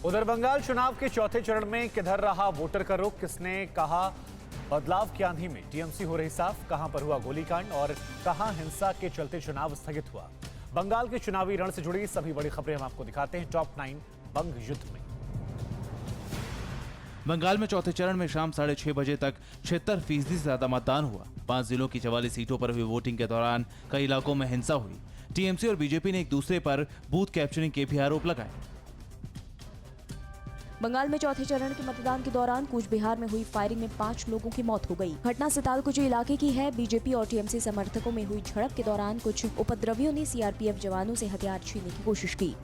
उधर बंगाल चुनाव के चौथे चरण में किधर रहा वोटर का रुख, किसने कहा बदलाव की आंधी में टीएमसी हो रही साफ, कहां पर हुआ गोलीकांड और कहां हिंसा के चलते चुनाव स्थगित हुआ। बंगाल के चुनावी रण से जुड़ी सभी बड़ी खबरें हम आपको दिखाते हैं टॉप 9 बंग युद्ध में। बंगाल में चौथे चरण में शाम 6:30 बजे तक 76% से ज्यादा मतदान हुआ। 5 जिलों की 44 सीटों पर हुई वोटिंग के दौरान कई इलाकों में हिंसा हुई। टीएमसी और बीजेपी ने एक दूसरे पर बूथ कैप्चरिंग के भी आरोप लगाए। बंगाल में चौथे चरण के मतदान के दौरान कूच बिहार में हुई फायरिंग में 5 लोगों की मौत हो गई। घटना सितालकुची इलाके की है। बीजेपी और टीएमसी समर्थकों में हुई झड़प के दौरान कुछ उपद्रवियों ने सीआरपीएफ जवानों से हथियार छीनने की कोशिश की।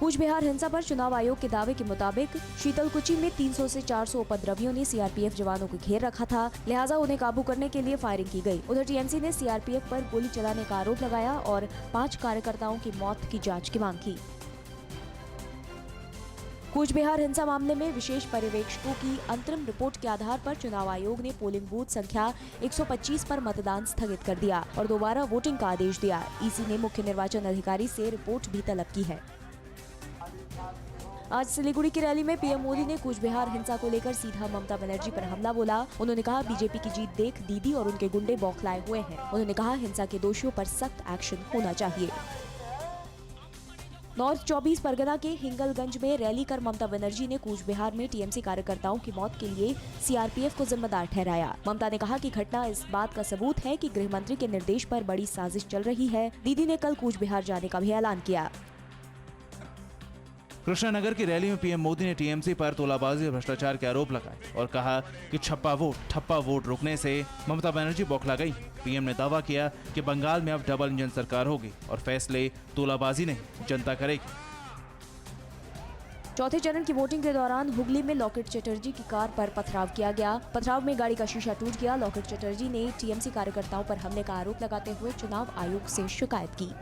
कूच बिहार हिंसा पर चुनाव आयोग के दावे के मुताबिक शीतलकुची में 300 से 400 उपद्रवियों ने सीआरपीएफ जवानों को घेर रखा था, लिहाजा उन्हें काबू करने के लिए फायरिंग की गई। उधर टीएमसी ने सीआरपीएफ पर गोली चलाने का आरोप लगाया और 5 कार्यकर्ताओं की मौत की जांच की मांग की। कूच बिहार हिंसा मामले में विशेष पर्यवेक्षकों की अंतरिम रिपोर्ट के आधार पर चुनाव आयोग ने पोलिंग बूथ संख्या 125 पर मतदान स्थगित कर दिया और दोबारा वोटिंग का आदेश दिया। ईसी ने मुख्य निर्वाचन अधिकारी से रिपोर्ट भी तलब की है। आज सिलीगुड़ी की रैली में पीएम मोदी ने कूच बिहार हिंसा को लेकर सीधा ममता बनर्जी पर हमला बोला। उन्होंने कहा बीजेपी की जीत देख दीदी और उनके गुंडे बौखलाए हुए हैं। उन्होंने कहा हिंसा के दोषियों पर सख्त एक्शन होना चाहिए। नॉर्थ 24 परगना के हिंगलगंज में रैली कर ममता बनर्जी ने कूच बिहार में टीएमसी कार्यकर्ताओं की मौत के लिए सीआरपीएफ को जिम्मेदार ठहराया। ममता ने कहा कि घटना इस बात का सबूत है कि गृह मंत्री के निर्देश पर बड़ी साजिश चल रही है। दीदी ने कल कूच बिहार जाने का भी ऐलान किया। कृष्णानगर की रैली में पीएम मोदी ने टीएमसी पर तोलाबाजी और भ्रष्टाचार के आरोप लगाए और कहा कि ठप्पा वोट रुकने से ममता बनर्जी बौखला गई। पीएम ने दावा किया कि बंगाल में अब डबल इंजन सरकार होगी और फैसले तोलाबाजी नहीं जनता करेगी। चौथे चरण की वोटिंग के दौरान हुगली में लॉकेट चटर्जी की कार पर पथराव किया गया। पथराव में गाड़ी का शीशा टूट गया। लॉकेट चटर्जी ने टीएमसी कार्यकर्ताओं पर हमले का आरोप लगाते हुए चुनाव आयोग से शिकायत की।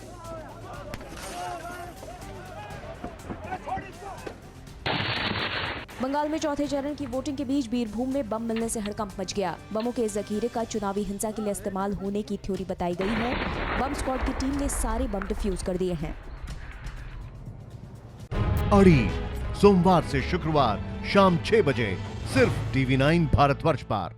बंगाल में चौथे चरण की वोटिंग के बीच बीरभूम में बम मिलने से हड़कंप मच गया। बमों के इस जखीरे का चुनावी हिंसा के लिए इस्तेमाल होने की थ्योरी बताई गई है। बम स्क्वाड की टीम ने सारे बम डिफ्यूज कर दिए हैं। अड़ी सोमवार से शुक्रवार शाम 6 बजे सिर्फ टीवी 9 भारतवर्ष पर।